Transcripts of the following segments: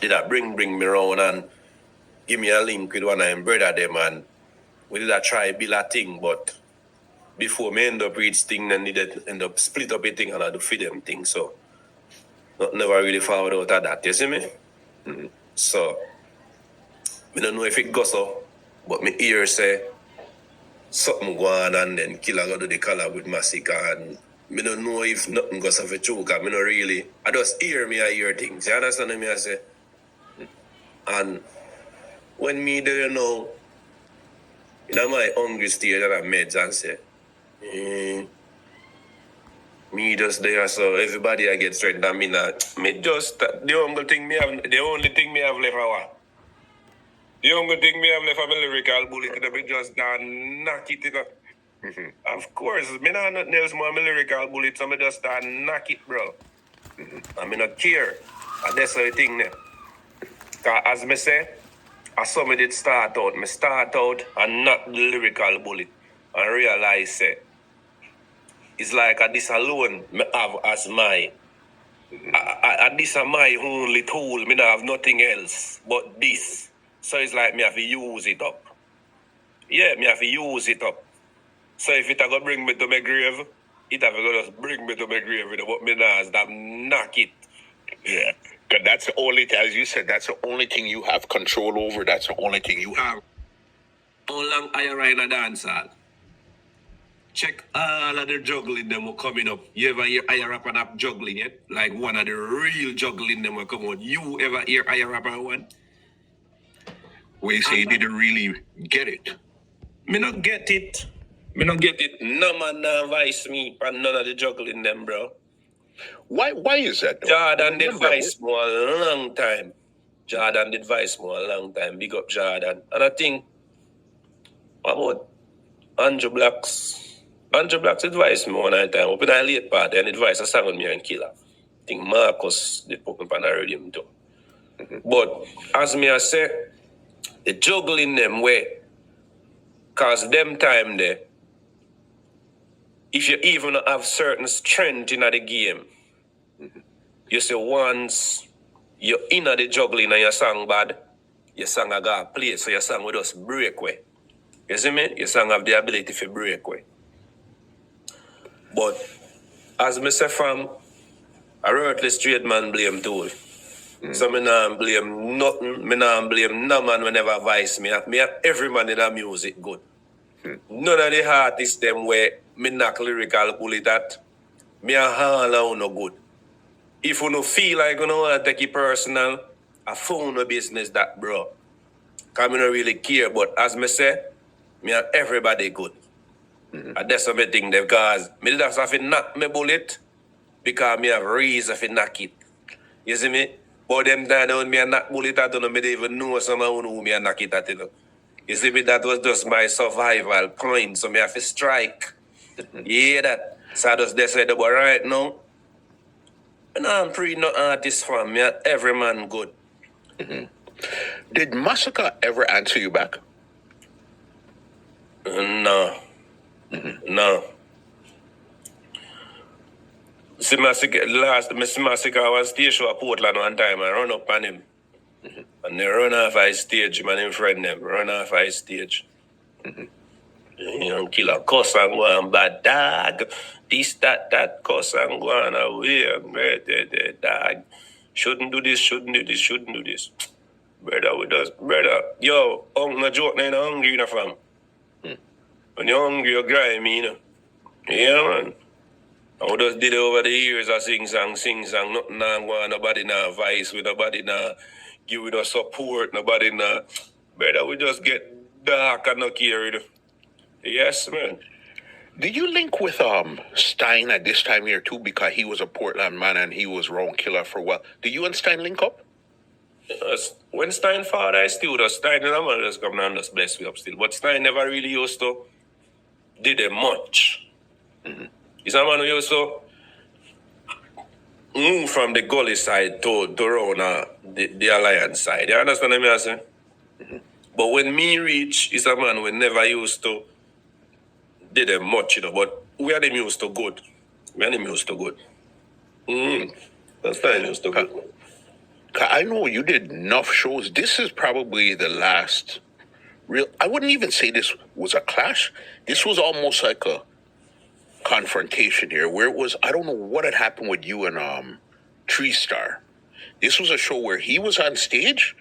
did that bring me around and give me a link with one of them brother them, and we did a try build a thing, but before me end up reach thing, then needed end up split up a thing and I do feed them thing. So never really found out of that, you see me? So I don't know if it goes so, but me ear say something go on and then Killa go do the collab with Massacre, and I don't know if nothing goes off a true, because I don't really, I just hear things, you understand what I say? And when me do, you know, in my hungry stage and I meds and say, me just there, so everybody I get straight down, me just, the only thing me have left a what? The only thing me have left a lyrical bullet, that me just knock it, you know. Of course, me not nothing else more lyrical bullet, so me just knock it, bro. I me not care. And that's the thing there. Cause as me say, as some me did start out and not the lyrical bullet and realize say it's like this alone me have as my this is my only tool. Me don't have nothing else but this. So it's like me have to use it up. Yeah, me have to use it up. So if it go bring me to my grave, it have to just bring me to my grave, you know, but me not that knock it. Yeah. Because that's the only, as you said, that's the only thing you have control over. That's the only thing you have. How long Iyara in a dancehall? Check all of the juggling them were coming up. You ever hear Iyara on up juggling yet? Like one of the real juggling them will come out. You ever hear Iyara on one? We say you didn't really get it. Me not get it. No man advise me on none of the juggling them, bro. Why is that, though? Jordan did advise me a long time. Big up Jordan. And I think about Andrew Blacks advised me one time. Up in a late part and advised a song on me and Killa. I think Marcus did put me on a rhythm too. But as me I say, the juggling them way, cause them time there, if you even have certain strength in the game, you say once you're in the juggling and your song bad, your song I got play, so your song will just break away. You see me? Your song have the ability to break away. But as me say from a ruthless straight man blame tool. So me nah blame nothing. Me nah blame no man whenever advise me. Me have every man in the music good. None of the artists them where me knock lyrical bullet that me a all no good. If you no feel like you want to take it personal, I found no business that, bro. Cause me no really care. But as me say, me have everybody good. And that's something there, because me did have to knock me bullet because me have reason to knock it. You see me? But them time when me a knock bullet at, me don't even know someone who me a knock it at, you know. You see me? That was just my survival point, so me have to strike. You hear that? So I just decided, but right now, I'm pretty no artist from me. Every man good. Did Massacre ever answer you back? No. No. See Massacre, Massacre was stage show at Portland one time. I run up on him. And they run off his stage, him and him friend them. Run off his stage. You know, Killa cuss and go on, bad dog. This, that, cuss and go on away. Dog. Shouldn't do this. Brother, yo, no joke, no hungry, you know, fam. When you're hungry, you're grimy, you know. Yeah, man. I just did it over the years, I sing song. Nothing now go on, nobody now advice with, nobody now give you no support, nobody now. Brother, we just get dark and not care, you know. Yes, man. Did you link with Stein at this time here too, because he was a Portland man and he was round Killa for a while? Did you and Stein link up? When Stein father I still does, Stein and I'm just coming and just bless me up still. But Stein never really used to did it much. He's a man who used to move from the gully side to around the alliance side. You understand what I'm saying? But when me reach, he's a man who never used to did them much, you know, but we are them used to good. That's Stein used to good. I know you did enough shows. This is probably the last real. I wouldn't even say this was a clash. This was almost like a confrontation here, where it was. I don't know what had happened with you and Tree Star. This was a show where he was on stage,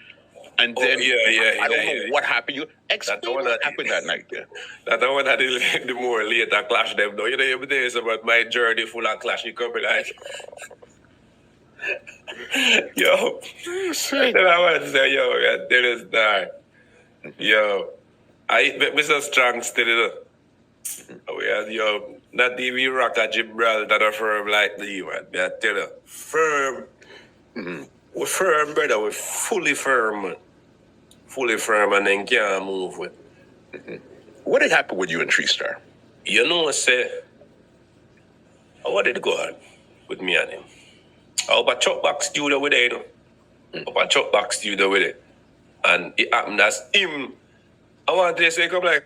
and then I don't know what happened. You explain what happened that night. Yeah. That's the one that the more later clash them though. You know, every day is about my journey full of clash. You come be like, yo, then I want to say, yo, man, there is that. Yo, we're so strong still, you know. We are, yo, not even rock at Gibraltar a firm like the man. I tell you, firm. We're firm, brother. We're fully firm, man. Fully firm and then can't move with. What had happened with you and Tree Star? You know, say, how did it go on with me and him? I was a chuck back studio with it, you know. Up a chuck back studio with it. And it happened as him. I want to say, come like,